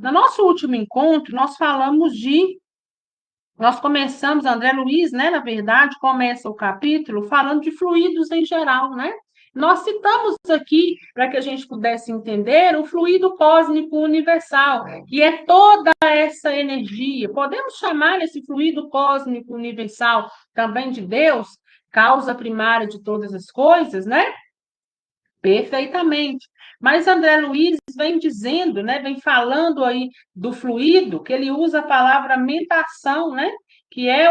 No nosso último encontro, nós começamos, André Luiz, né, na verdade, começa o capítulo falando de fluidos em geral, né? Nós citamos aqui, para que a gente pudesse entender, o fluido cósmico universal, que é toda essa energia. Podemos chamar esse fluido cósmico universal também de Deus, causa primária de todas as coisas, né? Perfeitamente. Mas André Luiz vem dizendo, né, vem falando aí do fluido, que ele usa a palavra mentação, né, que é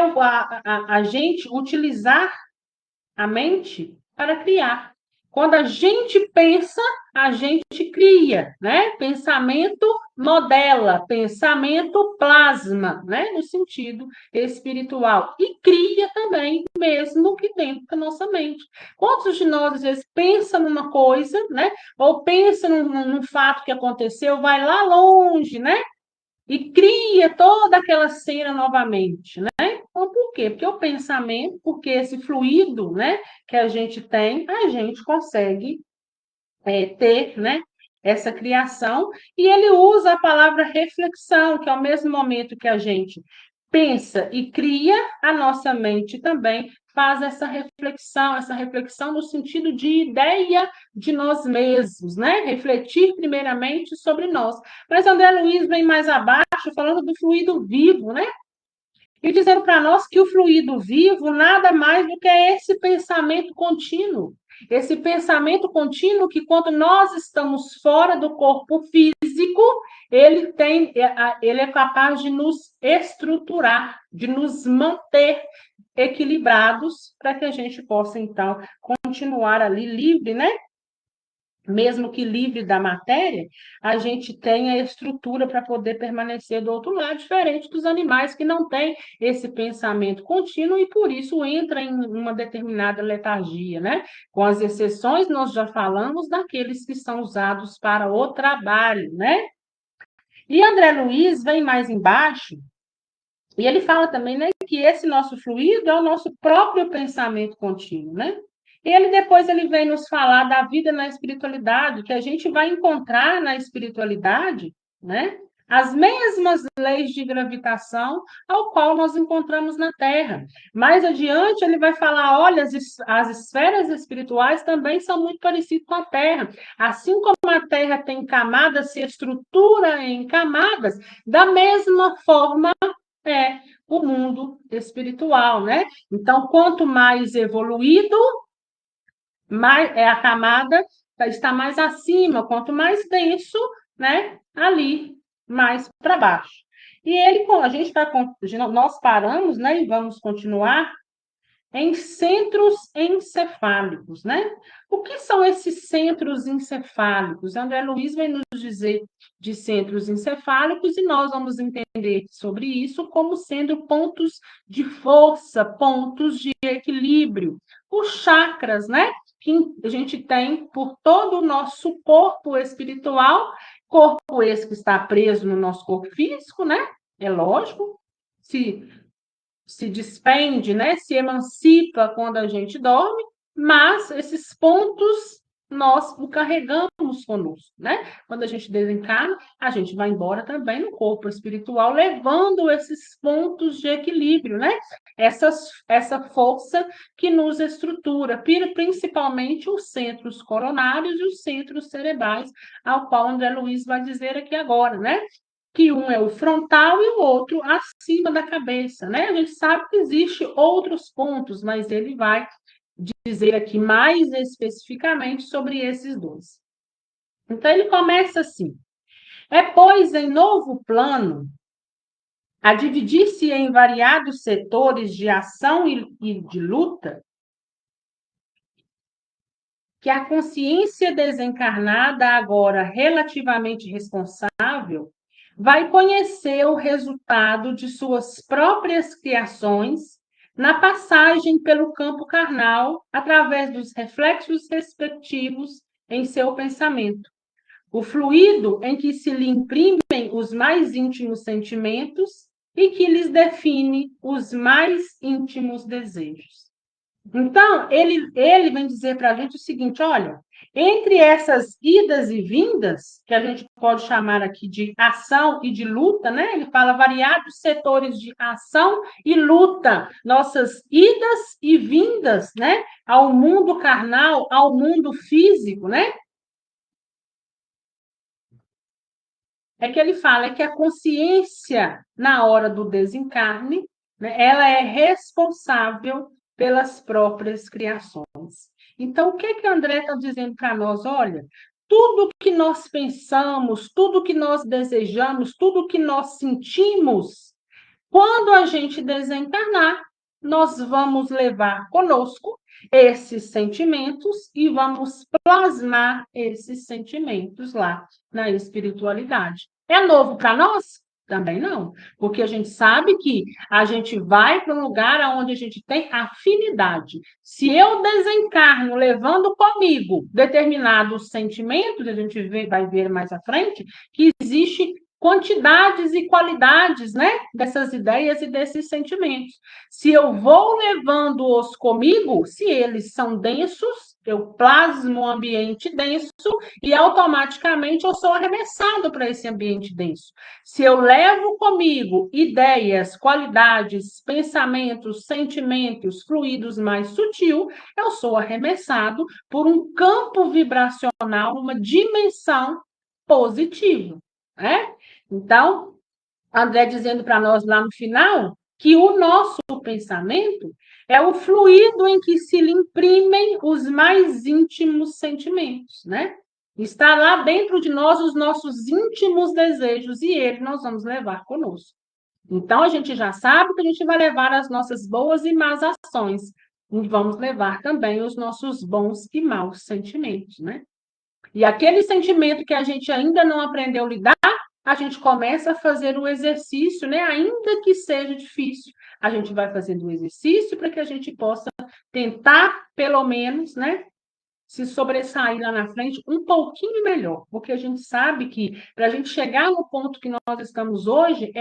a gente utilizar a mente para criar. Quando a gente pensa, a gente cria, né? Pensamento modela, pensamento plasma, né? No sentido espiritual. E cria também, mesmo que dentro da nossa mente. Quantos de nós, às vezes, pensa numa coisa, né? Ou pensa num fato que aconteceu, vai lá longe, né? E cria toda aquela cena novamente, né? Então, por quê? Porque o pensamento, porque esse fluido, né, que a gente tem, a gente consegue ter, né, essa criação, e ele usa a palavra reflexão, que ao mesmo momento que a gente pensa e cria, a nossa mente também faz essa reflexão no sentido de ideia de nós mesmos, né? Refletir primeiramente sobre nós. Mas André Luiz vem mais abaixo falando do fluido vivo, né? E dizendo para nós que o fluido vivo nada mais do que é esse pensamento contínuo. Esse pensamento contínuo que, quando nós estamos fora do corpo físico, ele é capaz de nos estruturar, de nos manter equilibrados, para que a gente possa, então, continuar ali livre, né? Mesmo que livre da matéria, a gente tem a estrutura para poder permanecer do outro lado, diferente dos animais que não têm esse pensamento contínuo e, por isso, entra em uma determinada letargia, né? Com as exceções, nós já falamos daqueles que são usados para o trabalho, né? E André Luiz vem mais embaixo, e ele fala também, né, que esse nosso fluido é o nosso próprio pensamento contínuo, né? E ele depois ele vem nos falar da vida na espiritualidade, que a gente vai encontrar na espiritualidade, né? As mesmas leis de gravitação ao qual nós encontramos na Terra. Mais adiante, ele vai falar: olha, as esferas espirituais também são muito parecidas com a Terra. Assim como a Terra tem camadas, se estrutura em camadas, da mesma forma é o mundo espiritual, né? Então, quanto mais evoluído, mais é a camada está mais acima, quanto mais denso, né? Ali mais para baixo. E ele, a gente vai, nós paramos, né? E vamos continuar em centros encefálicos, né? O que são esses centros encefálicos? André Luiz vai nos dizer de centros encefálicos e nós vamos entender sobre isso como sendo pontos de força, pontos de equilíbrio, os chakras, né? Que a gente tem por todo o nosso corpo espiritual, corpo esse que está preso no nosso corpo físico, né? É lógico. Se despende, né? Se emancipa quando a gente dorme, mas esses pontos nós o carregamos conosco, né? Quando a gente desencarna, a gente vai embora também no corpo espiritual, levando esses pontos de equilíbrio, né? Essa força que nos estrutura, principalmente os centros coronários e os centros cerebrais, ao qual André Luiz vai dizer aqui agora, né? Que um é o frontal e o outro acima da cabeça, né? A gente sabe que existe outros pontos, mas ele vai dizer aqui mais especificamente sobre esses dois. Então ele começa assim: é, pois, em novo plano, a dividir-se em variados setores de ação e de luta, que a consciência desencarnada, agora relativamente responsável, vai conhecer o resultado de suas próprias criações na passagem pelo campo carnal, através dos reflexos respectivos em seu pensamento. O fluido em que se lhe imprimem os mais íntimos sentimentos e que lhes define os mais íntimos desejos. Então, ele vem dizer para a gente o seguinte: olha, Entre essas idas e vindas, que a gente pode chamar aqui de ação e de luta, né? Ele fala variados setores de ação e luta, nossas idas e vindas, né? Ao mundo carnal, ao mundo físico, né? É que ele fala é que a consciência, na hora do desencarne, né, ela é responsável pelas próprias criações. Então, o que que André está dizendo para nós? Olha, tudo que nós pensamos, tudo que nós desejamos, tudo que nós sentimos, quando a gente desencarnar, nós vamos levar conosco esses sentimentos e vamos plasmar esses sentimentos lá na espiritualidade. É novo para nós? Também não, porque a gente sabe que a gente vai para um lugar onde a gente tem afinidade. Se eu desencarno levando comigo determinados sentimentos, a gente vai ver mais à frente, que existe quantidades e qualidades, né, dessas ideias e desses sentimentos. Se eu vou levando-os comigo, se eles são densos, eu plasmo um ambiente denso e automaticamente eu sou arremessado para esse ambiente denso. Se eu levo comigo ideias, qualidades, pensamentos, sentimentos, fluidos mais sutil, eu sou arremessado por um campo vibracional, uma dimensão positiva, né? Então, André dizendo para nós lá no final que o nosso pensamento é o fluido em que se lhe imprimem os mais íntimos sentimentos, né? Está lá dentro de nós os nossos íntimos desejos e ele nós vamos levar conosco. Então, a gente já sabe que a gente vai levar as nossas boas e más ações e vamos levar também os nossos bons e maus sentimentos, né? E aquele sentimento que a gente ainda não aprendeu a lidar, a gente começa a fazer o exercício, né? Ainda que seja difícil, a gente vai fazendo o exercício para que a gente possa tentar, pelo menos, né? Se sobressair lá na frente um pouquinho melhor, porque a gente sabe que para a gente chegar no ponto que nós estamos hoje,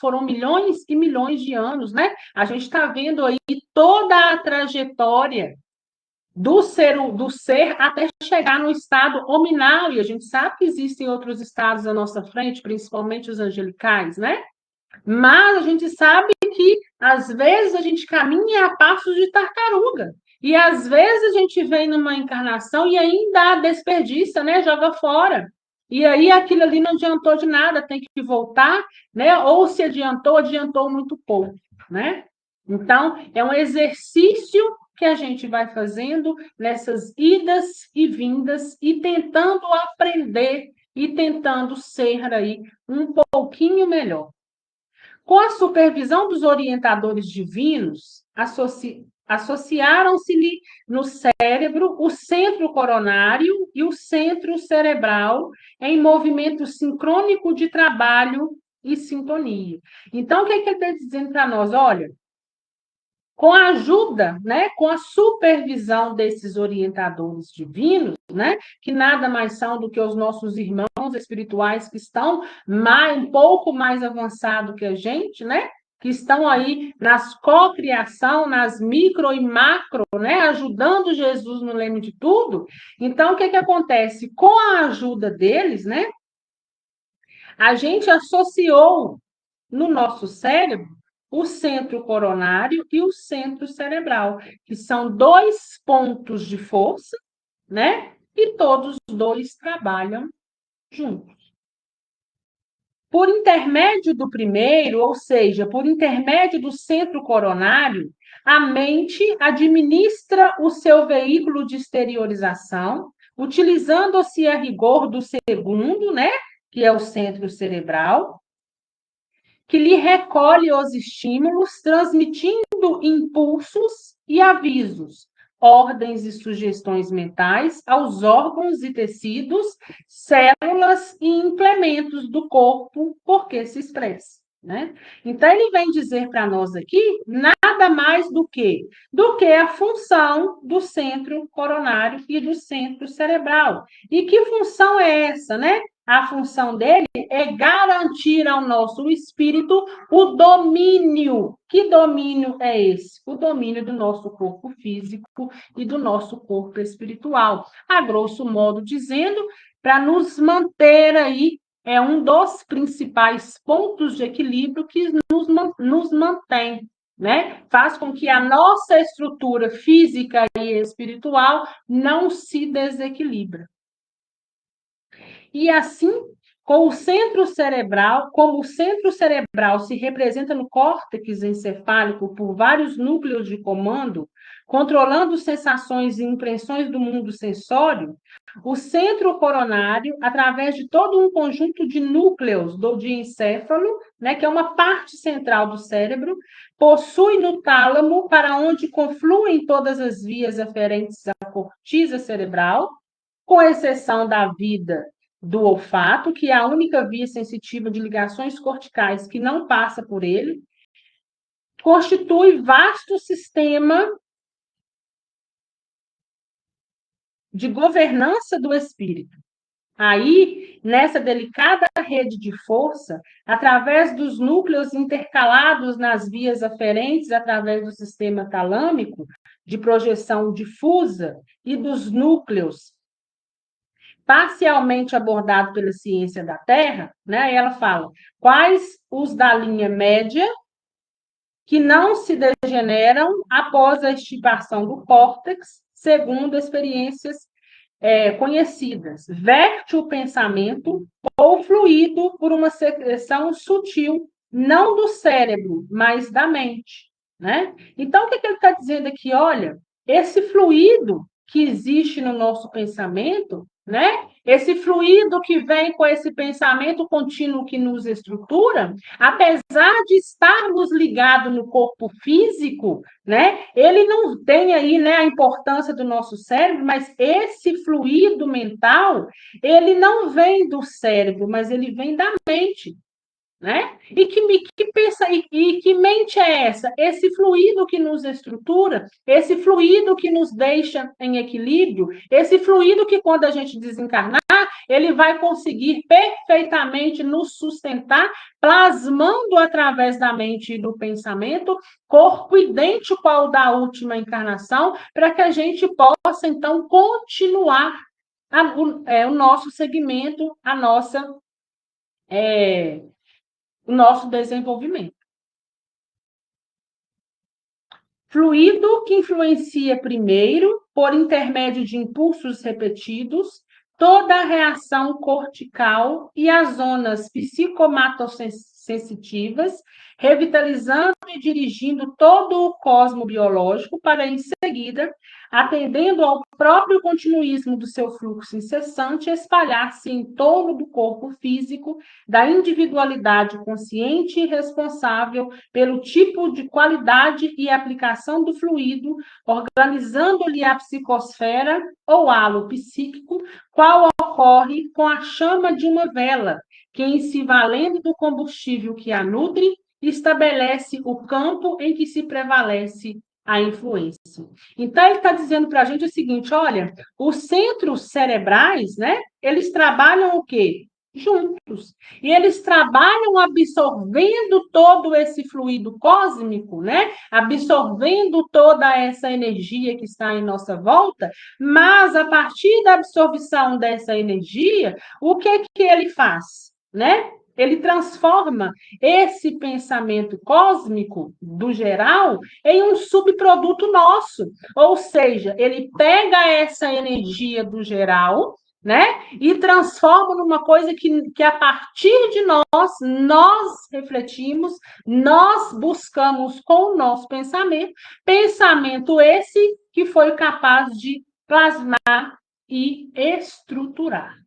foram milhões e milhões de anos, né? A gente está vendo aí toda a trajetória do ser até chegar no estado hominal, e a gente sabe que existem outros estados à nossa frente, principalmente os angelicais, né? Mas a gente sabe que, às vezes, a gente caminha a passos de tartaruga. E, às vezes, a gente vem numa encarnação e ainda desperdiça, né? Joga fora. E aí, aquilo ali não adiantou de nada, tem que voltar, né? Ou se adiantou, adiantou muito pouco, né? Então, é um exercício que a gente vai fazendo nessas idas e vindas e tentando aprender e tentando ser aí um pouquinho melhor. Com a supervisão dos orientadores divinos, associaram-se-lhe no cérebro o centro coronário e o centro cerebral em movimento sincrônico de trabalho e sintonia. Então, o que ele está dizendo para nós? Olha, com a ajuda, né, com a supervisão desses orientadores divinos, né, que nada mais são do que os nossos irmãos espirituais que estão um pouco mais avançados que a gente, né, que estão aí nas cocriação, nas micro e macro, né, ajudando Jesus no leme de tudo. Então, o que que acontece? Com a ajuda deles, né, a gente associou no nosso cérebro o centro coronário e o centro cerebral, que são dois pontos de força, né? E todos os dois trabalham juntos. Por intermédio do primeiro, ou seja, por intermédio do centro coronário, a mente administra o seu veículo de exteriorização, utilizando-se a rigor do segundo, né? Que é o centro cerebral, que lhe recolhe os estímulos, transmitindo impulsos e avisos, ordens e sugestões mentais aos órgãos e tecidos, células e implementos do corpo, porque se expressa. Né? Então, ele vem dizer para nós aqui nada mais do que a função do centro coronário e do centro cerebral. E que função é essa, né? a função dele é garantir ao nosso espírito o domínio. Que domínio é esse? O domínio do nosso corpo físico e do nosso corpo espiritual. A grosso modo dizendo, para nos manter aí, é um dos principais pontos de equilíbrio que nos mantém, né? Faz com que a nossa estrutura física e espiritual não se desequilibre. E assim, com o centro cerebral, como o centro cerebral se representa no córtex encefálico por vários núcleos de comando, controlando sensações e impressões do mundo sensório, o centro coronário, através de todo um conjunto de núcleos do diencéfalo, né, que é uma parte central do cérebro, possui no tálamo, para onde confluem todas as vias aferentes à cortiça cerebral, com exceção da vida do olfato, que é a única via sensitiva de ligações corticais que não passa por ele, constitui vasto sistema de governança do espírito. Aí, nessa delicada rede de força, através dos núcleos intercalados nas vias aferentes, através do sistema talâmico, de projeção difusa, e dos núcleos parcialmente abordado pela ciência da Terra, né? E ela fala quais os da linha média que não se degeneram após a extirpação do córtex, segundo experiências conhecidas. Verte o pensamento ou fluido por uma secreção sutil, não do cérebro, mas da mente, né? Então, o que ele está dizendo aqui? Olha, esse fluido que existe no nosso pensamento, né? Esse fluido que vem com esse pensamento contínuo que nos estrutura, apesar de estarmos ligados no corpo físico, né? Ele não tem aí, né, a importância do nosso cérebro, mas esse fluido mental, ele não vem do cérebro, mas ele vem da mente. Né? E que pensa e que mente é essa? Esse fluido que nos estrutura, esse fluido que nos deixa em equilíbrio, esse fluido que quando a gente desencarnar, ele vai conseguir perfeitamente nos sustentar, plasmando através da mente e do pensamento, corpo idêntico ao da última encarnação, para que a gente possa então continuar o nosso segmento, o nosso desenvolvimento. Fluido que influencia primeiro, por intermédio de impulsos repetidos, toda a reação cortical e as zonas psicomatossensitivas, revitalizando e dirigindo todo o cosmo biológico para, em seguida, atendendo ao próprio continuismo do seu fluxo incessante, espalhar-se em torno do corpo físico, da individualidade consciente e responsável pelo tipo de qualidade e aplicação do fluido, organizando-lhe a psicosfera ou halo psíquico, qual ocorre com a chama de uma vela, que, em se valendo do combustível que a nutre, estabelece o campo em que se prevalece a influência. Então, ele está dizendo para a gente o seguinte, olha, os centros cerebrais, né, eles trabalham o quê? Juntos. E eles trabalham absorvendo todo esse fluido cósmico, né? Absorvendo toda essa energia que está em nossa volta, mas a partir da absorção dessa energia, o que ele faz, né? Ele transforma esse pensamento cósmico do geral em um subproduto nosso. Ou seja, ele pega essa energia do geral, né? E transforma numa coisa que a partir de nós refletimos, nós buscamos com o nosso pensamento esse que foi capaz de plasmar e estruturar.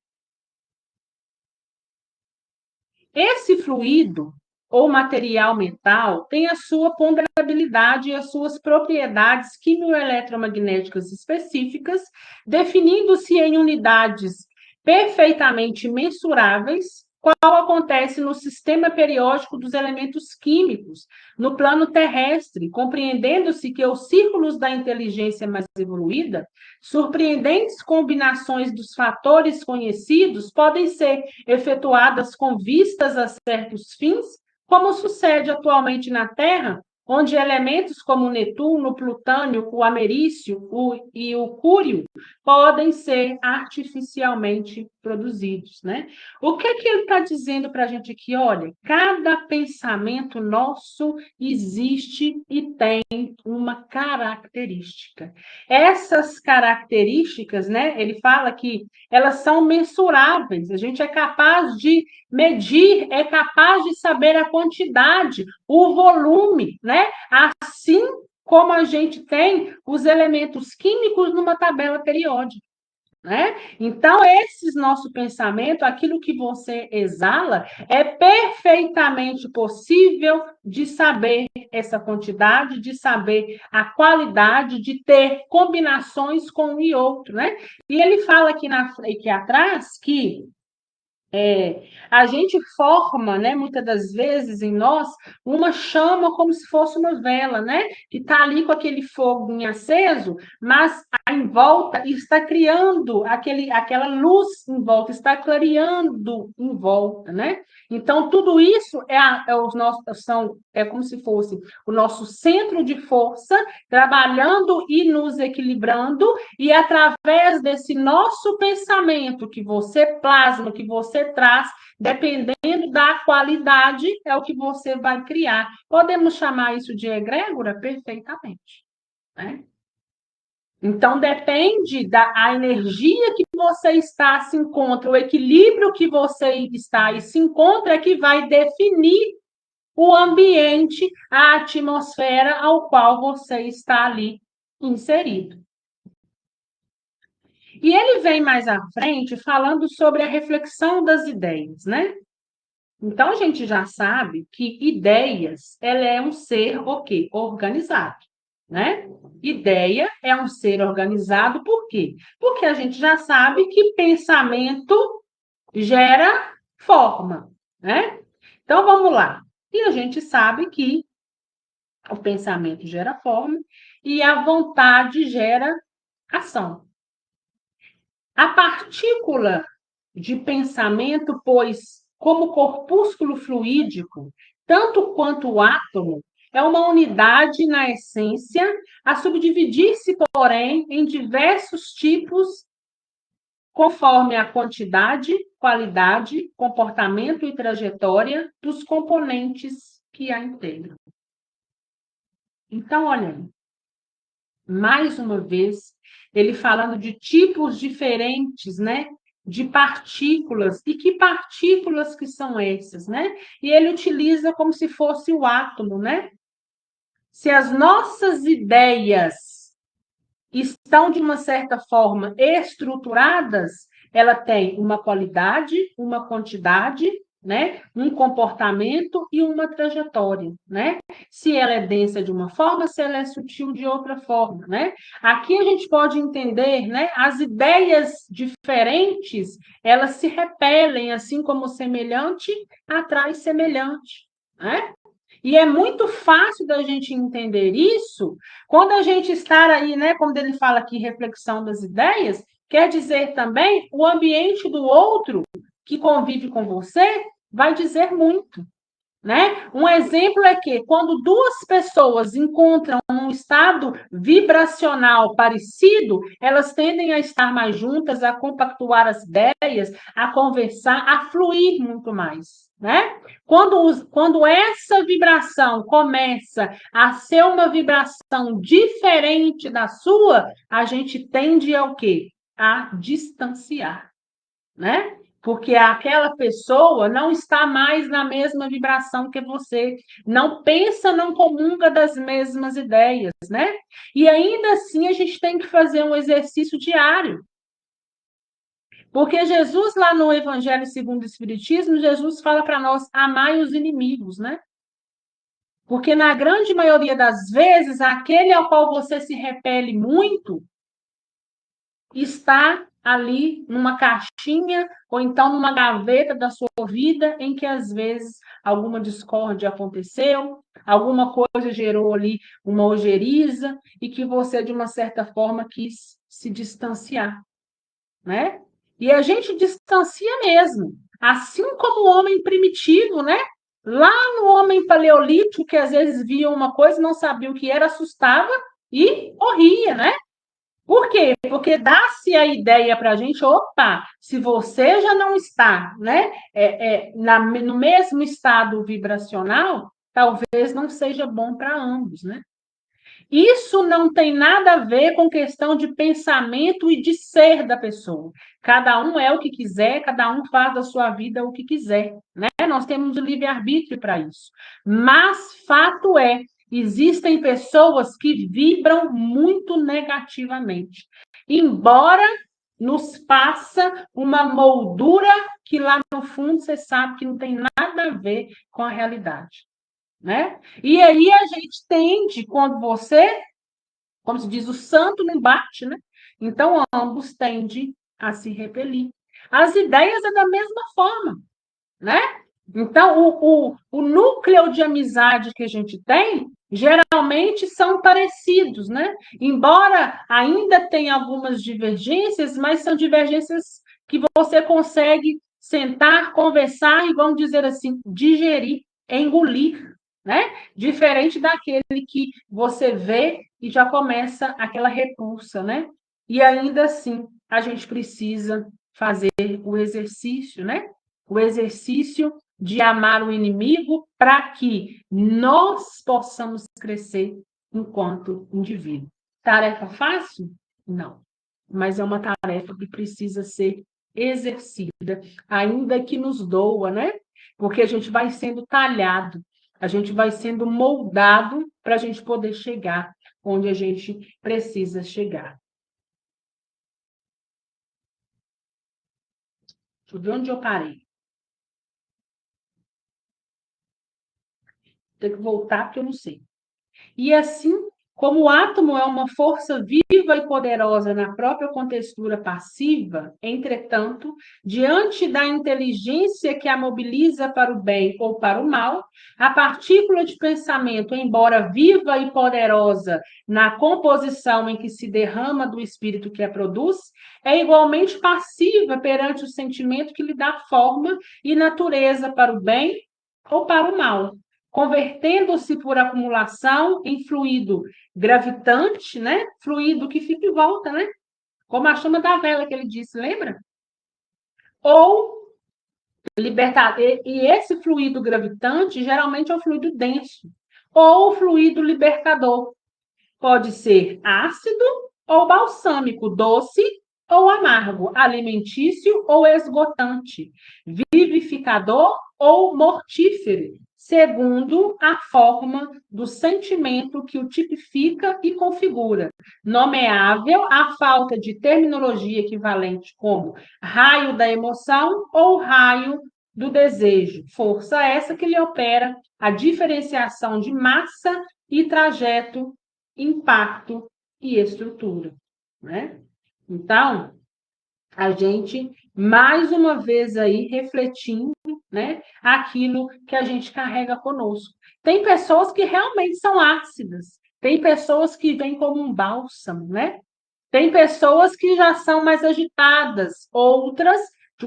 Esse fluido ou material mental tem a sua ponderabilidade e as suas propriedades quimioeletromagnéticas específicas, definindo-se em unidades perfeitamente mensuráveis, qual acontece no sistema periódico dos elementos químicos, no plano terrestre, compreendendo-se que os círculos da inteligência mais evoluída, surpreendentes combinações dos fatores conhecidos podem ser efetuadas com vistas a certos fins, como sucede atualmente na Terra, onde elementos como o Netuno, o Plutônio, o Americio e o Cúrio podem ser artificialmente produzidos, né? O que ele está dizendo para a gente aqui? Olha, cada pensamento nosso existe e tem uma característica. Essas características, né? Ele fala que elas são mensuráveis. A gente é capaz de medir, é capaz de saber a quantidade, o volume, né? Assim como a gente tem os elementos químicos numa tabela periódica, né? Então, esse nosso pensamento, aquilo que você exala, é perfeitamente possível de saber essa quantidade, de saber a qualidade, de ter combinações com um e outro, né? E ele fala aqui atrás que a gente forma, né, muitas das vezes em nós, uma chama como se fosse uma vela, né? Que está ali com aquele fogo aceso, mas em volta está criando aquela luz em volta, está clareando em volta, né? Então, tudo isso é como se fosse o nosso centro de força, trabalhando e nos equilibrando, e através desse nosso pensamento que você plasma, que você traz, dependendo da qualidade, é o que você vai criar. Podemos chamar isso de egrégora? Perfeitamente, né? Então, depende da energia que você está, se encontra, o equilíbrio que você está e se encontra, é que vai definir o ambiente, a atmosfera ao qual você está ali inserido. E ele vem mais à frente falando sobre a reflexão das ideias, né? Então, a gente já sabe que ideias, ela é um ser, o quê? Organizado, né? Ideia é um ser organizado, por quê? Porque a gente já sabe que pensamento gera forma, né? Então, vamos lá. E a gente sabe que o pensamento gera forma e a vontade gera ação. A partícula de pensamento, pois, como corpúsculo fluídico, tanto quanto o átomo, é uma unidade na essência, a subdividir-se, porém, em diversos tipos, conforme a quantidade, qualidade, comportamento e trajetória dos componentes que a integram. Então, olha, mais uma vez, ele falando de tipos diferentes, né? De partículas. E que partículas que são essas, né? E ele utiliza como se fosse o átomo, né? Se as nossas ideias estão, de uma certa forma, estruturadas, ela tem uma qualidade, uma quantidade, né? Um comportamento e uma trajetória, né? Se ela é densa de uma forma, se ela é sutil de outra forma, né? Aqui a gente pode entender, né? As ideias diferentes, elas se repelem, assim como semelhante atrai semelhante, né? E é muito fácil da gente entender isso quando a gente está aí, né? Como ele fala aqui, reflexão das ideias, quer dizer também o ambiente do outro que convive com você vai dizer muito, né? Um exemplo é que quando duas pessoas encontram um estado vibracional parecido, elas tendem a estar mais juntas, a compactuar as ideias, a conversar, a fluir muito mais, né? Quando essa vibração começa a ser uma vibração diferente da sua, a gente tende ao quê? A distanciar, né? Porque aquela pessoa não está mais na mesma vibração que você, não pensa, não comunga das mesmas ideias, né? E ainda assim a gente tem que fazer um exercício diário. Porque Jesus, lá no Evangelho segundo o Espiritismo, Jesus fala para nós, amai os inimigos, né? Porque na grande maioria das vezes, aquele ao qual você se repele muito está ali numa caixinha ou então numa gaveta da sua vida em que às vezes alguma discórdia aconteceu, alguma coisa gerou ali uma ojeriza e que você de uma certa forma quis se distanciar, né? E a gente distancia mesmo, assim como o homem primitivo, né? Lá no homem paleolítico, que às vezes via uma coisa, não sabia o que era, assustava e morria, né? Por quê? Porque dá-se a ideia para a gente, opa, se você já não está, né, no mesmo estado vibracional, talvez não seja bom para ambos, né? Isso não tem nada a ver com questão de pensamento e de ser da pessoa. Cada um é o que quiser, cada um faz da sua vida o que quiser, né? Nós temos o livre-arbítrio para isso. Mas fato é, existem pessoas que vibram muito negativamente. Embora nos faça uma moldura que lá no fundo você sabe que não tem nada a ver com a realidade, né? E aí a gente tende, quando você, como se diz, o santo não bate, né? Então ambos tendem a se repelir. As ideias é da mesma forma, né? Então o núcleo de amizade que a gente tem geralmente são parecidos, né? Embora ainda tenha algumas divergências, mas são divergências que você consegue sentar, conversar e, vamos dizer assim, digerir, engolir, né? Diferente daquele que você vê e já começa aquela repulsa, né? E ainda assim, a gente precisa fazer o exercício, né? O exercício de amar o inimigo para que nós possamos crescer enquanto indivíduo. Tarefa fácil? Não. Mas é uma tarefa que precisa ser exercida, ainda que nos doa, né? Porque a gente vai sendo talhado, a gente vai sendo moldado para a gente poder chegar onde a gente precisa chegar. Deixa eu ver onde eu parei. Tem que voltar porque eu não sei. E assim como o átomo é uma força viva e poderosa na própria contextura passiva, entretanto, diante da inteligência que a mobiliza para o bem ou para o mal, a partícula de pensamento, embora viva e poderosa na composição em que se derrama do espírito que a produz, é igualmente passiva perante o sentimento que lhe dá forma e natureza para o bem ou para o mal, convertendo-se por acumulação em fluido gravitante, né? Fluido que fica e volta, né? Como a chama da vela que ele disse, lembra? Ou libertar. E esse fluido gravitante geralmente é o fluido denso, ou o fluido libertador. Pode ser ácido ou balsâmico, doce ou amargo, alimentício ou esgotante, vivificador ou mortífero, segundo a forma do sentimento que o tipifica e configura, nomeável à falta de terminologia equivalente como raio da emoção ou raio do desejo, força essa que lhe opera a diferenciação de massa e trajeto, impacto e estrutura, né? Então, a gente, mais uma vez aí, refletindo, né, aquilo que a gente carrega conosco. Tem pessoas que realmente são ácidas, tem pessoas que vêm como um bálsamo, né? Tem pessoas que já são mais agitadas, outras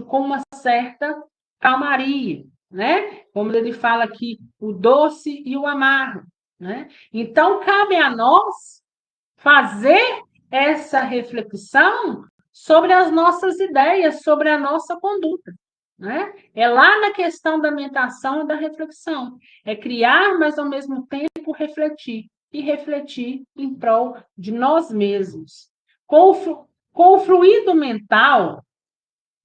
com uma certa calmaria, né? Como ele fala aqui, o doce e o amargo, né? Então, cabe a nós fazer essa reflexão sobre as nossas ideias, sobre a nossa conduta, né? É lá na questão da meditação e da reflexão. É criar, mas ao mesmo tempo refletir. E refletir em prol de nós mesmos. Com o fluido mental,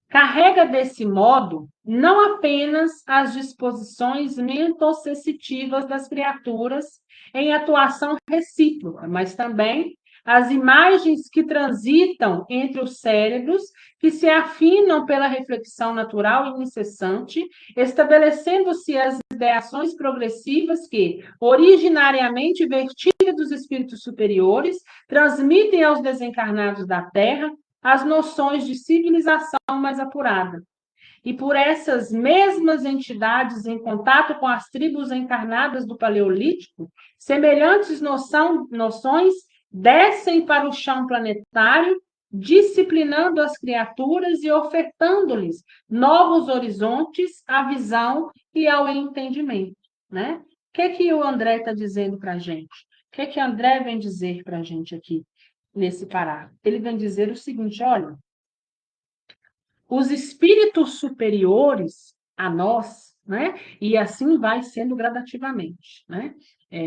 carrega desse modo não apenas as disposições mentossensitivas das criaturas em atuação recíproca, mas também as imagens que transitam entre os cérebros, que se afinam pela reflexão natural e incessante, estabelecendo-se as ideações progressivas que, originariamente vertidas dos espíritos superiores, transmitem aos desencarnados da Terra as noções de civilização mais apurada. E por essas mesmas entidades em contato com as tribos encarnadas do Paleolítico, semelhantes noções descem para o chão planetário, disciplinando as criaturas e ofertando-lhes novos horizontes à visão e ao entendimento. Né? O que o André está dizendo para a gente? O que André vem dizer para a gente aqui, nesse parágrafo? Ele vem dizer o seguinte, olha, os espíritos superiores a nós, né? E assim vai sendo gradativamente, né?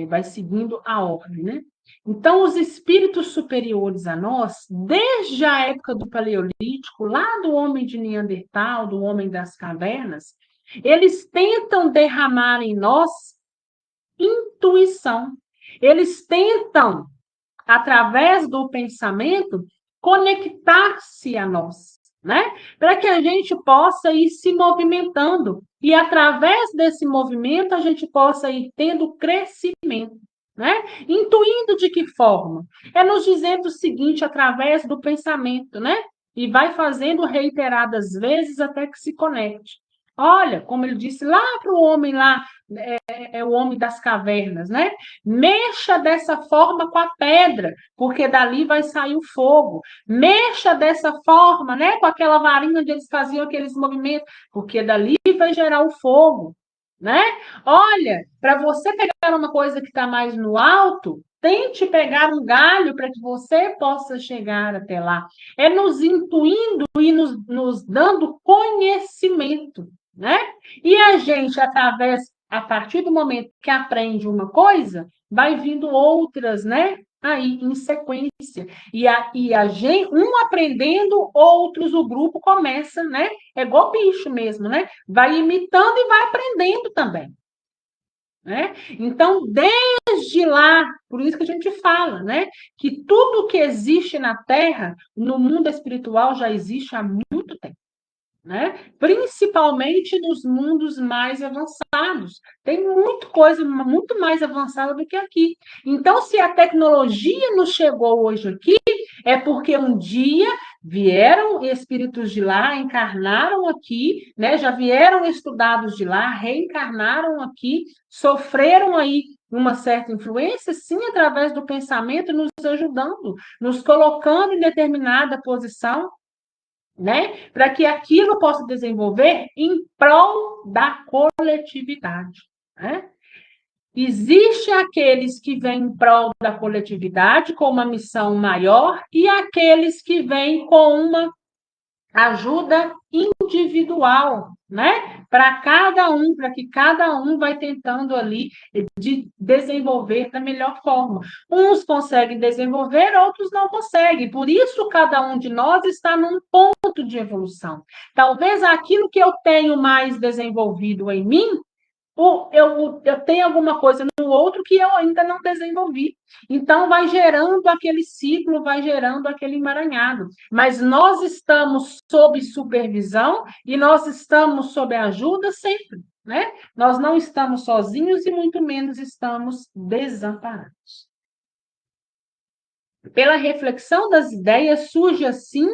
Vai seguindo a ordem, né? Então, os espíritos superiores a nós, desde a época do Paleolítico, lá do homem de Neandertal, do homem das cavernas, eles tentam derramar em nós intuição. Eles tentam, através do pensamento, conectar-se a nós, né? Para que a gente possa ir se movimentando e, através desse movimento, a gente possa ir tendo crescimento, né? Intuindo de que forma? É nos dizendo o seguinte, através do pensamento, né? E vai fazendo reiteradas vezes até que se conecte. Olha, como ele disse lá para o homem lá, é o homem das cavernas, né? Mexa dessa forma com a pedra, porque dali vai sair o fogo. Mexa dessa forma, né? Com aquela varinha onde eles faziam aqueles movimentos, porque dali vai gerar o fogo, né? Olha, para você pegar uma coisa que está mais no alto, tente pegar um galho para que você possa chegar até lá. É nos intuindo e nos dando conhecimento, né? E a gente, a partir do momento que aprende uma coisa, vai vindo outras, né? Aí, em sequência. E a gente, um aprendendo, outros, o grupo começa, né? É igual bicho mesmo, né? Vai imitando e vai aprendendo também. Né? Então, desde lá, por isso que a gente fala, né? Que tudo que existe na Terra, no mundo espiritual, já existe há muito tempo. Né? Principalmente nos mundos mais avançados. Tem muita coisa muito mais avançada do que aqui. Então, se a tecnologia nos chegou hoje aqui, é porque um dia vieram espíritos de lá, encarnaram aqui, né? Já vieram estudados de lá, reencarnaram aqui, sofreram aí uma certa influência, sim, através do pensamento, nos ajudando, nos colocando em determinada posição, né? Para que aquilo possa desenvolver em prol da coletividade, né? Existe aqueles que vêm em prol da coletividade com uma missão maior e aqueles que vêm com uma ajuda individual, né? Para cada um, para que cada um vai tentando ali de desenvolver da melhor forma. Uns conseguem desenvolver, outros não conseguem. Por isso, cada um de nós está num ponto de evolução. Talvez aquilo que eu tenho mais desenvolvido em mim, eu tenho alguma coisa no outro que eu ainda não desenvolvi. Então, vai gerando aquele ciclo, vai gerando aquele emaranhado. Mas nós estamos sob supervisão e nós estamos sob ajuda sempre, né? Nós não estamos sozinhos e muito menos estamos desamparados. Pela reflexão das ideias, surge assim,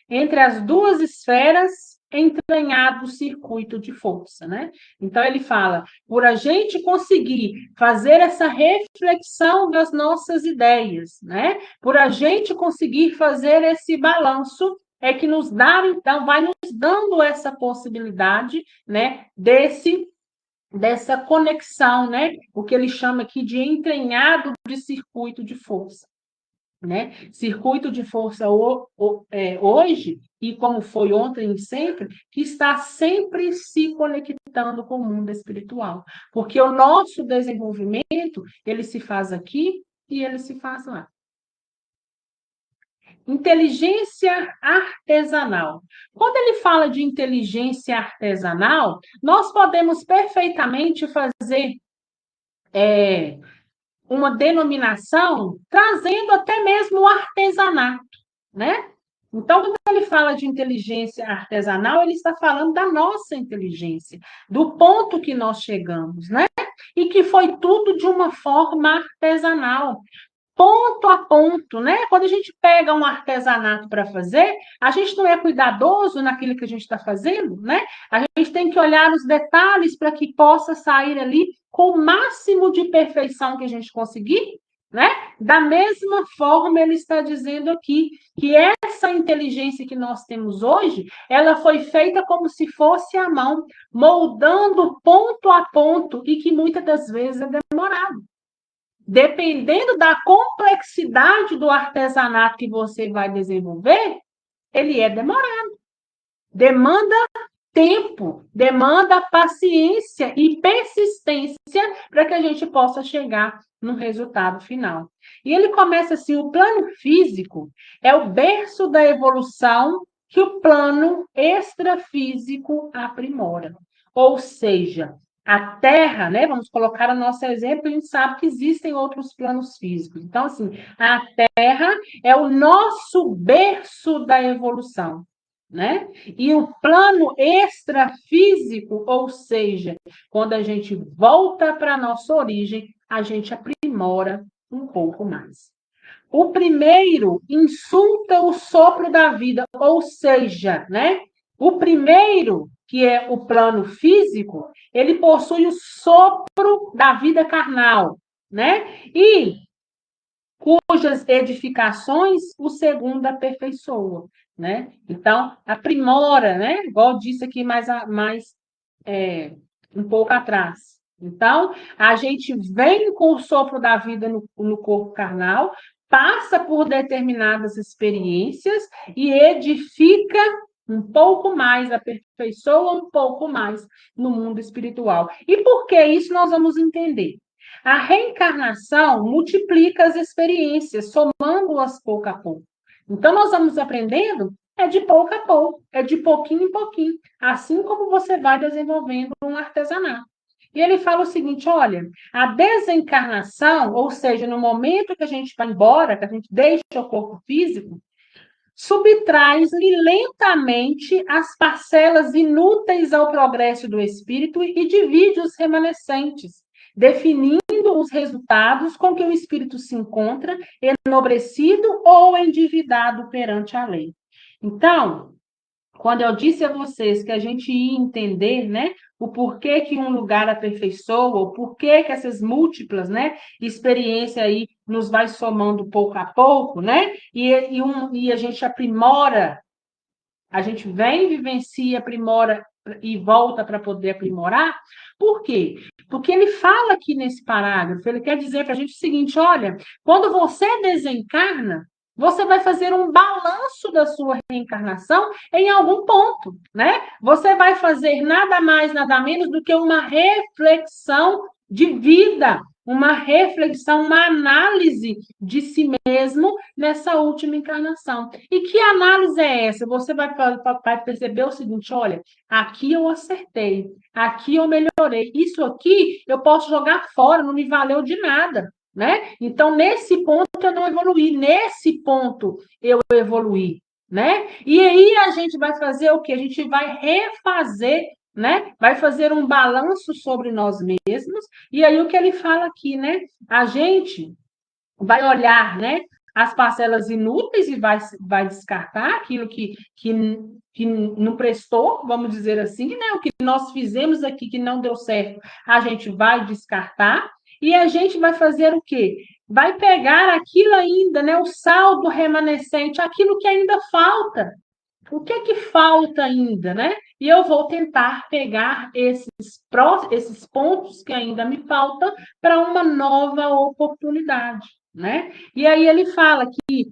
entre as duas esferas, entranhado circuito de força, né? Então, ele fala, por a gente conseguir fazer essa reflexão das nossas ideias, né? Por a gente conseguir fazer esse balanço, é que nos dá, então, vai nos dando essa possibilidade, né? Dessa conexão, né? O que ele chama aqui de entranhado de circuito de força. Né? Circuito de força hoje, e como foi ontem e sempre, que está sempre se conectando com o mundo espiritual. Porque o nosso desenvolvimento, ele se faz aqui e ele se faz lá. Inteligência artesanal. Quando ele fala de inteligência artesanal, nós podemos perfeitamente fazer uma denominação trazendo até mesmo o artesanato, né? Então, quando ele fala de inteligência artesanal, ele está falando da nossa inteligência, do ponto que nós chegamos, né? E que foi tudo de uma forma artesanal. ponto a ponto, né? Quando a gente pega um artesanato para fazer, a gente não é cuidadoso naquilo que a gente está fazendo, né? A gente tem que olhar os detalhes para que possa sair ali com o máximo de perfeição que a gente conseguir, né? Da mesma forma, ele está dizendo aqui que essa inteligência que nós temos hoje, ela foi feita como se fosse à mão, moldando ponto a ponto e que muitas das vezes é demorado. Dependendo da complexidade do artesanato que você vai desenvolver, ele é demorado. Demanda tempo, demanda paciência e persistência para que a gente possa chegar no resultado final. E ele começa assim: o plano físico é o berço da evolução que o plano extrafísico aprimora. Ou seja, a Terra, né? Vamos colocar o nosso exemplo, a gente sabe que existem outros planos físicos. Então, assim, a Terra é o nosso berço da evolução, né? E o plano extrafísico, ou seja, quando a gente volta para a nossa origem, a gente aprimora um pouco mais. O primeiro insulta o sopro da vida, ou seja, né? O primeiro, que é o plano físico, ele possui o sopro da vida carnal, né? E cujas edificações o segundo aperfeiçoa, né? Então, aprimora, né? Igual disse aqui um pouco atrás. Então, a gente vem com o sopro da vida no corpo carnal, passa por determinadas experiências e edifica um pouco mais, aperfeiçoa um pouco mais no mundo espiritual. E por que isso nós vamos entender? A reencarnação multiplica as experiências, somando-as pouco a pouco. Então, nós vamos aprendendo de pouco a pouco, de pouquinho em pouquinho, assim como você vai desenvolvendo um artesanato. E ele fala o seguinte: olha, a desencarnação, ou seja, no momento que a gente vai embora, que a gente deixa o corpo físico, subtraz-lhe lentamente as parcelas inúteis ao progresso do espírito e divide os remanescentes, definindo os resultados com que o espírito se encontra, enobrecido ou endividado perante a lei. Então, quando eu disse a vocês que a gente ia entender, né, o porquê que um lugar aperfeiçoa, o porquê que essas múltiplas, né, experiências aí nos vai somando pouco a pouco, né, e a gente aprimora, a gente vem, vivencia, aprimora e volta para poder aprimorar. Por quê? Porque ele fala aqui nesse parágrafo, ele quer dizer para a gente o seguinte: olha, quando você desencarna, você vai fazer um balanço da sua reencarnação em algum ponto, né? Você vai fazer nada mais, nada menos do que uma reflexão de vida, uma reflexão, uma análise de si mesmo nessa última encarnação. E que análise é essa? Você vai perceber o seguinte: olha, aqui eu acertei, aqui eu melhorei, isso aqui eu posso jogar fora, não me valeu de nada, né? Então, nesse ponto eu não evoluí, nesse ponto eu evoluí, né? E aí a gente vai fazer o quê? A gente vai refazer, né? Vai fazer um balanço sobre nós mesmos, e aí o que ele fala aqui, né? A gente vai olhar, né, as parcelas inúteis e vai descartar aquilo que não prestou, vamos dizer assim, né? O que nós fizemos aqui que não deu certo, a gente vai descartar e a gente vai fazer o quê? Vai pegar aquilo ainda, né, o saldo remanescente, aquilo que ainda falta. O que é que falta ainda, né? E eu vou tentar pegar esses pontos que ainda me faltam para uma nova oportunidade, né? E aí ele fala que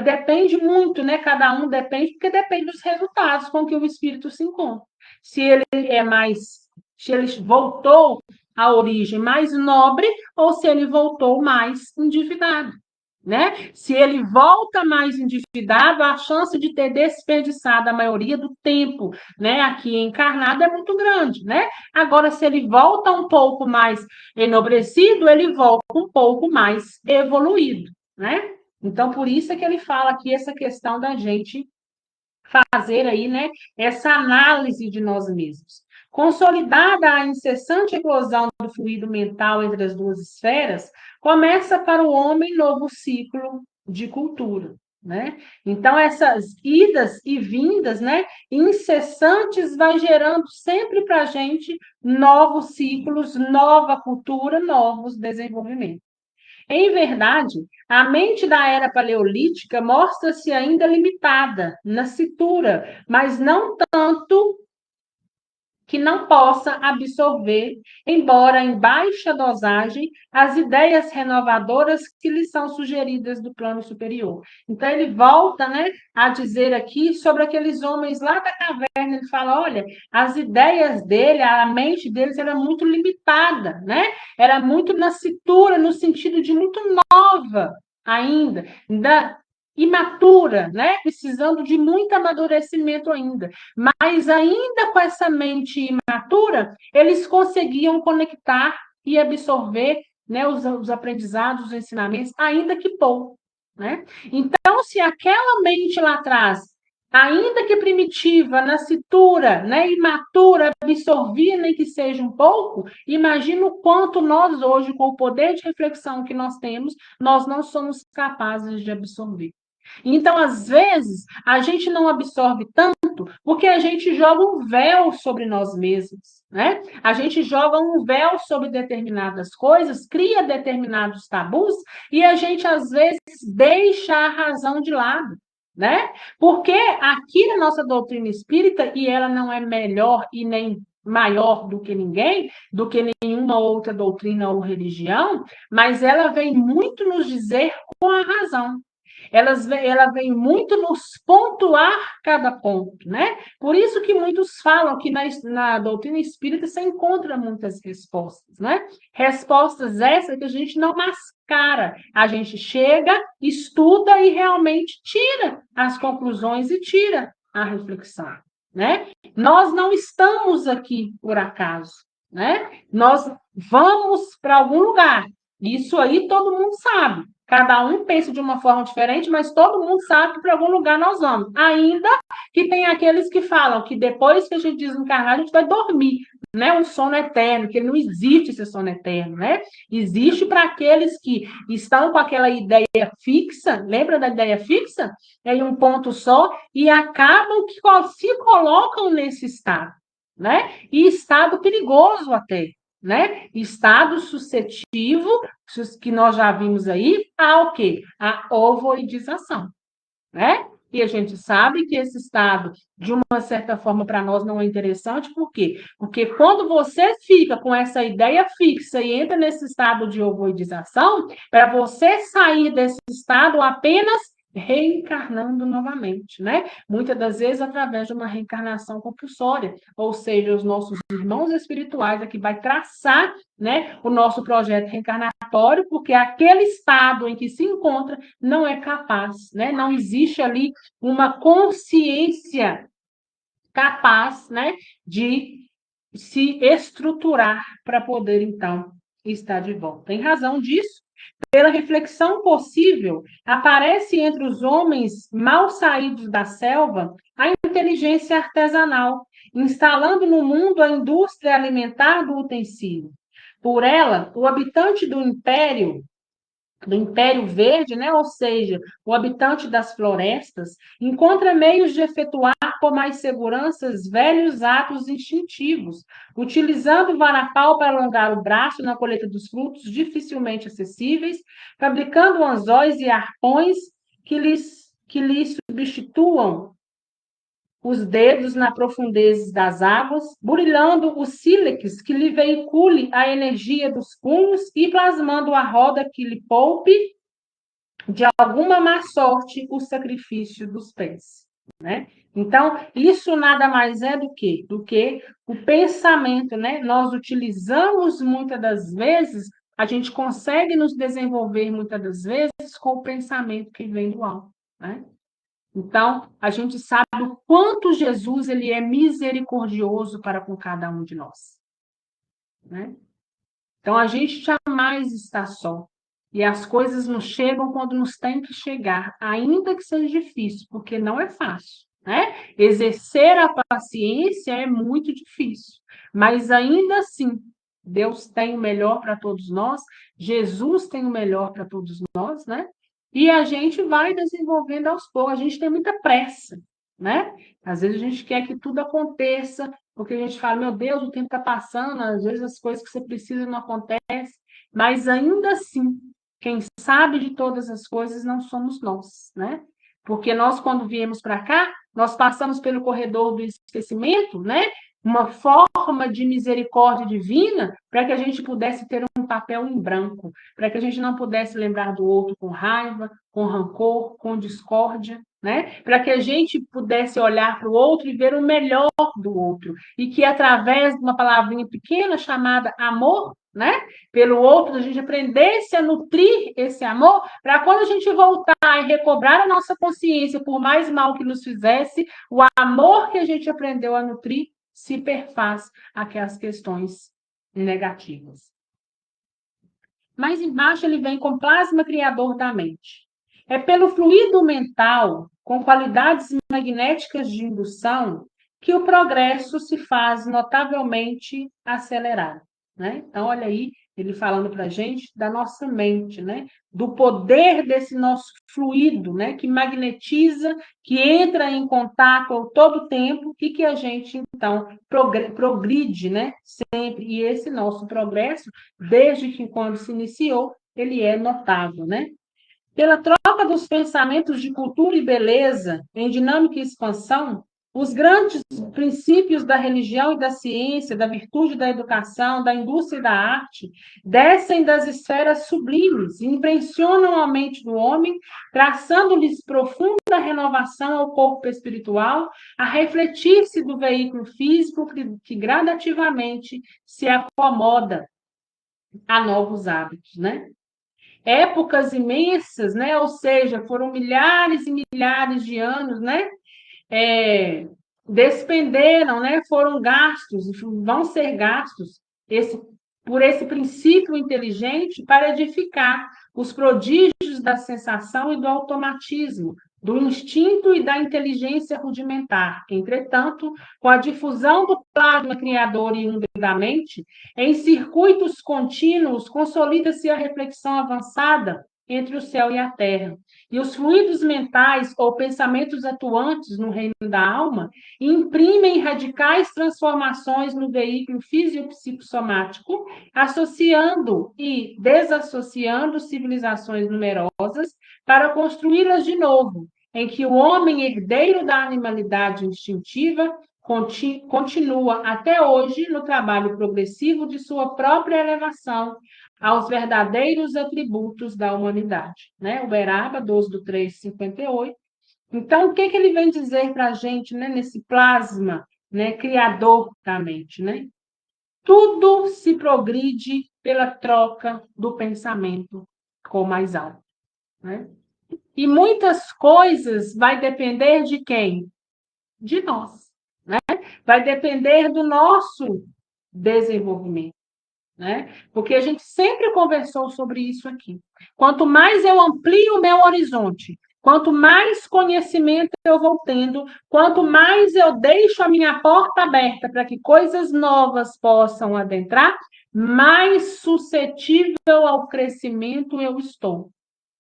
depende muito, né? Cada um depende, porque depende dos resultados com que o espírito se encontra. Se ele voltou à origem mais nobre ou se ele voltou mais endividado, né? Se ele volta mais endividado, a chance de ter desperdiçado a maioria do tempo, né, aqui encarnado é muito grande, né? Agora, se ele volta um pouco mais enobrecido, ele volta um pouco mais evoluído, né? Então, por isso é que ele fala aqui essa questão da gente fazer aí, né, essa análise de nós mesmos. Consolidada a incessante eclosão do fluido mental entre as duas esferas, começa para o homem novo ciclo de cultura, né? Então, essas idas e vindas, né, incessantes, vai gerando sempre para a gente novos ciclos, nova cultura, novos desenvolvimentos. Em verdade, a mente da era paleolítica mostra-se ainda limitada na cintura, mas não tanto que não possa absorver, embora em baixa dosagem, as ideias renovadoras que lhe são sugeridas do plano superior. Então, ele volta, né, a dizer aqui sobre aqueles homens lá da caverna. Ele fala: olha, as ideias dele, a mente deles era muito limitada, né? Era muito na cintura, no sentido de muito nova ainda, imatura, né? Precisando de muito amadurecimento ainda. Mas ainda com essa mente imatura, eles conseguiam conectar e absorver, né, os aprendizados, os ensinamentos, ainda que pouco, né? Então, se aquela mente lá atrás, ainda que primitiva, nascitura, né, imatura, absorvia nem que seja um pouco, imagina o quanto nós hoje, com o poder de reflexão que nós temos, nós não somos capazes de absorver. Então, às vezes, a gente não absorve tanto porque a gente joga um véu sobre nós mesmos, né? A gente joga um véu sobre determinadas coisas, cria determinados tabus e a gente, às vezes, deixa a razão de lado, né? Porque aqui na nossa doutrina espírita, e ela não é melhor e nem maior do que ninguém, do que nenhuma outra doutrina ou religião, mas ela vem muito nos dizer com a razão. Ela vem muito nos pontuar cada ponto, né? Por isso que muitos falam que na doutrina espírita se encontra muitas respostas, né? Respostas essas que a gente não mascara. A gente chega, estuda e realmente tira as conclusões e tira a reflexão, né? Nós não estamos aqui por acaso, né? Nós vamos para algum lugar. Isso aí todo mundo sabe. Cada um pensa de uma forma diferente, mas todo mundo sabe que para algum lugar nós vamos. Ainda que tem aqueles que falam que depois que a gente desencarnar, a gente vai dormir, né? Um sono eterno, que não existe esse sono eterno, né? Existe para aqueles que estão com aquela ideia fixa, lembra da ideia fixa? Em um ponto só, e acabam que se colocam nesse estado, né? E estado perigoso até, né? Estado suscetivo, que nós já vimos aí, ao quê? A ovoidização, né? E a gente sabe que esse estado, de uma certa forma, para nós não é interessante, por quê? Porque quando você fica com essa ideia fixa e entra nesse estado de ovoidização, para você sair desse estado apenas reencarnando novamente, né? Muitas das vezes através de uma reencarnação compulsória, ou seja, os nossos irmãos espirituais aqui vai traçar, né, o nosso projeto reencarnatório, porque aquele estado em que se encontra não é capaz, né? Não existe ali uma consciência capaz, né, de se estruturar para poder então estar de volta. Em razão disso, pela reflexão possível, aparece entre os homens mal saídos da selva a inteligência artesanal, instalando no mundo a indústria alimentar do utensílio. Por ela, o habitante do Império Verde, né? Ou seja, o habitante das florestas, encontra meios de efetuar com mais seguranças velhos atos instintivos, utilizando o varapau para alongar o braço na colheita dos frutos dificilmente acessíveis, fabricando anzóis e arpões que lhes substituam os dedos na profundeza das águas, burilhando o sílex que lhe veicule a energia dos punhos e plasmando a roda que lhe poupe de alguma má sorte o sacrifício dos pés, né? Então, isso nada mais é do que o pensamento, né? Nós utilizamos muitas das vezes, a gente consegue nos desenvolver muitas das vezes com o pensamento que vem do alto, né? Então, a gente sabe o quanto Jesus ele é misericordioso para com cada um de nós, né? Então, a gente jamais está só. E as coisas nos chegam quando nos tem que chegar, ainda que seja difícil, porque não é fácil, né? Exercer a paciência é muito difícil, mas ainda assim, Deus tem o melhor para todos nós, Jesus tem o melhor para todos nós, né? E a gente vai desenvolvendo aos poucos, a gente tem muita pressa, né? Às vezes a gente quer que tudo aconteça, porque a gente fala, meu Deus, o tempo está passando, às vezes as coisas que você precisa não acontecem, mas ainda assim, quem sabe de todas as coisas não somos nós, né? Porque nós, quando viemos para cá, nós passamos pelo corredor do esquecimento, né? Uma forma de misericórdia divina para que a gente pudesse ter um papel em branco, para que a gente não pudesse lembrar do outro com raiva, com rancor, com discórdia, né? Para que a gente pudesse olhar para o outro e ver o melhor do outro, e que através de uma palavrinha pequena chamada amor, né? Pelo outro, a gente aprendesse a nutrir esse amor, para quando a gente voltar e recobrar a nossa consciência, por mais mal que nos fizesse, o amor que a gente aprendeu a nutrir se perfaz aquelas questões negativas. Mais embaixo ele vem com plasma criador da mente. É pelo fluido mental, com qualidades magnéticas de indução, que o progresso se faz notavelmente acelerado, né? Então, olha aí, ele falando para a gente da nossa mente, né? Do poder desse nosso fluido, né? Que magnetiza, que entra em contato a todo tempo e que a gente, então, progride, né? Sempre. E esse nosso progresso, desde que quando se iniciou, ele é notável, né? Pela troca dos pensamentos de cultura e beleza em dinâmica e expansão, os grandes princípios da religião e da ciência, da virtude e da educação, da indústria e da arte, descem das esferas sublimes e impressionam a mente do homem, traçando-lhes profunda renovação ao corpo espiritual, a refletir-se do veículo físico que gradativamente se acomoda a novos hábitos, né? Épocas imensas, né? Ou seja, foram milhares e milhares de anos, né? Despenderam, né? Foram gastos, vão ser gastos por esse princípio inteligente para edificar os prodígios da sensação e do automatismo, do instinto e da inteligência rudimentar. Entretanto, com a difusão do plasma criador e da mente, em circuitos contínuos, consolida-se a reflexão avançada entre o céu e a terra. E os fluidos mentais ou pensamentos atuantes no reino da alma imprimem radicais transformações no veículo físico-psicossomático, associando e desassociando civilizações numerosas para construí-las de novo, em que o homem herdeiro da animalidade instintiva continua até hoje no trabalho progressivo de sua própria elevação aos verdadeiros atributos da humanidade, né? Uberaba 12/3/58. Então, o que ele vem dizer para a gente, né, nesse plasma, né, criador da mente, né? Tudo se progride pela troca do pensamento com o mais alto, né? E muitas coisas vai depender de quem? De nós, né? Vai depender do nosso desenvolvimento, né? Porque a gente sempre conversou sobre isso aqui. Quanto mais eu amplio o meu horizonte, quanto mais conhecimento eu vou tendo, quanto mais eu deixo a minha porta aberta para que coisas novas possam adentrar, mais suscetível ao crescimento eu estou,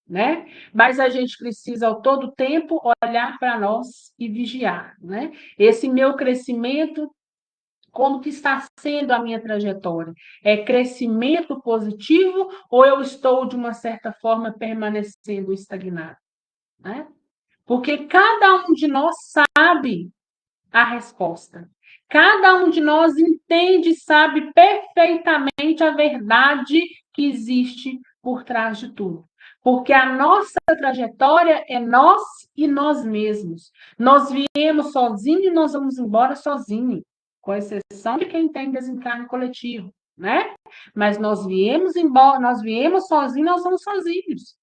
né? Mas a gente precisa, ao todo tempo, olhar para nós e vigiar, né? Esse meu crescimento, como que está sendo a minha trajetória? É crescimento positivo ou eu estou, de uma certa forma, permanecendo estagnado, né? Porque cada um de nós sabe a resposta. Cada um de nós entende, sabe perfeitamente a verdade que existe por trás de tudo. Porque a nossa trajetória é nós e nós mesmos. Nós viemos sozinhos e nós vamos embora sozinhos, com exceção de quem tem desencarne coletivo, né? Mas nós viemos embora, nós viemos sozinhos, nós vamos sozinhos.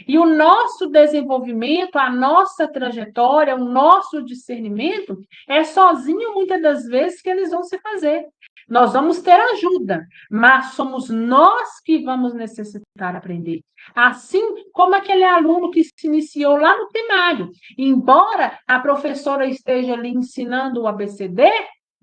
E o nosso desenvolvimento, a nossa trajetória, o nosso discernimento é sozinho, muitas das vezes, que eles vão se fazer. Nós vamos ter ajuda, mas somos nós que vamos necessitar aprender. Assim como aquele aluno que se iniciou lá no primário. Embora a professora esteja ali ensinando o ABCD,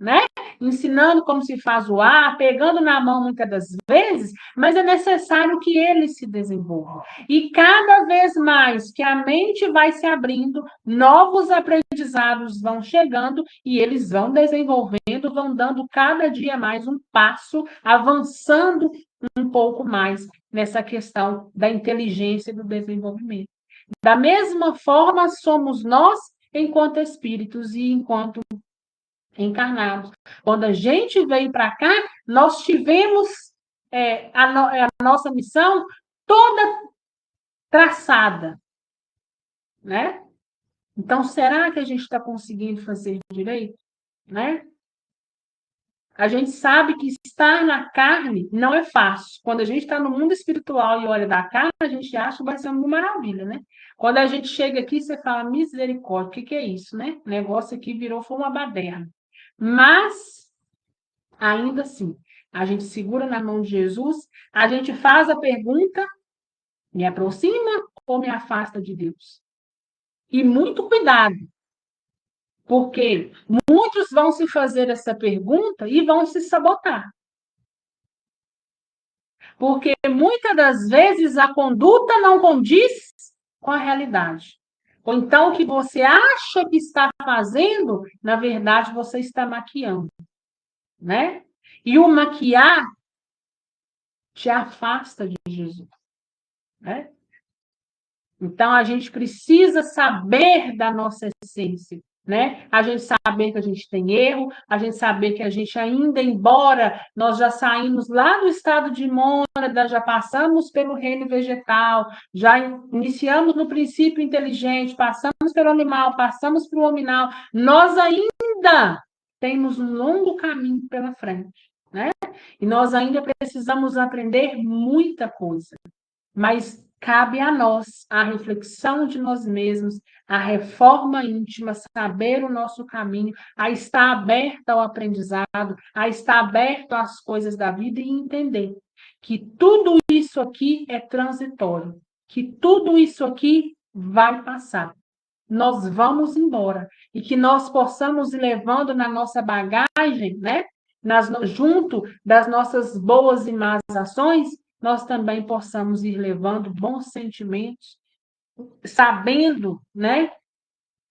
né? Ensinando como se faz o ar, pegando na mão muitas das vezes, mas é necessário que ele se desenvolva. E cada vez mais que a mente vai se abrindo, novos aprendizados vão chegando e eles vão desenvolvendo, vão dando cada dia mais um passo, avançando um pouco mais nessa questão da inteligência e do desenvolvimento. Da mesma forma, somos nós, enquanto espíritos e enquanto encarnados. Quando a gente veio para cá, nós tivemos a nossa missão toda traçada, né? Então, será que a gente está conseguindo fazer direito, né? A gente sabe que estar na carne não é fácil. Quando a gente está no mundo espiritual e olha da carne, a gente acha que vai ser uma maravilha, né? Quando a gente chega aqui, você fala, misericórdia, o que é isso, né? O negócio aqui virou foi uma baderna. Mas, ainda assim, a gente segura na mão de Jesus, a gente faz a pergunta, me aproxima ou me afasta de Deus? E muito cuidado, porque muitos vão se fazer essa pergunta e vão se sabotar. Porque muitas das vezes a conduta não condiz com a realidade. Ou então o que você acha que está fazendo, na verdade você está maquiando, né? E o maquiar te afasta de Jesus, né? Então a gente precisa saber da nossa essência, né? A gente saber que a gente tem erro, a gente saber que a gente ainda, embora nós já saímos lá do estado de mônada, já passamos pelo reino vegetal, já iniciamos no princípio inteligente, passamos pelo animal, passamos pelo hominal, nós ainda temos um longo caminho pela frente, né? E nós ainda precisamos aprender muita coisa, mas cabe a nós a reflexão de nós mesmos, a reforma íntima, saber o nosso caminho, a estar aberto ao aprendizado, a estar aberto às coisas da vida e entender que tudo isso aqui é transitório, que tudo isso aqui vai passar. Nós vamos embora e que nós possamos ir levando na nossa bagagem, né? Junto das nossas boas e más ações, nós também possamos ir levando bons sentimentos, sabendo, né,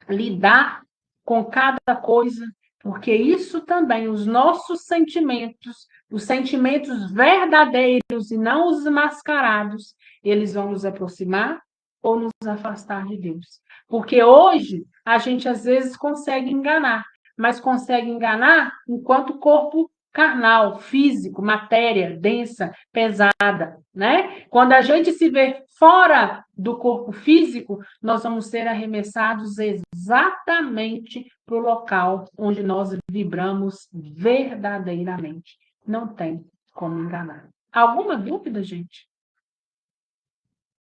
lidar com cada coisa, porque isso também, os nossos sentimentos, os sentimentos verdadeiros e não os mascarados, eles vão nos aproximar ou nos afastar de Deus. Porque hoje a gente às vezes consegue enganar, mas consegue enganar enquanto corpo carnal, físico, matéria densa, pesada, né? Quando a gente se vê fora do corpo físico, nós vamos ser arremessados exatamente para o local onde nós vibramos verdadeiramente. Não tem como enganar. Alguma dúvida, gente?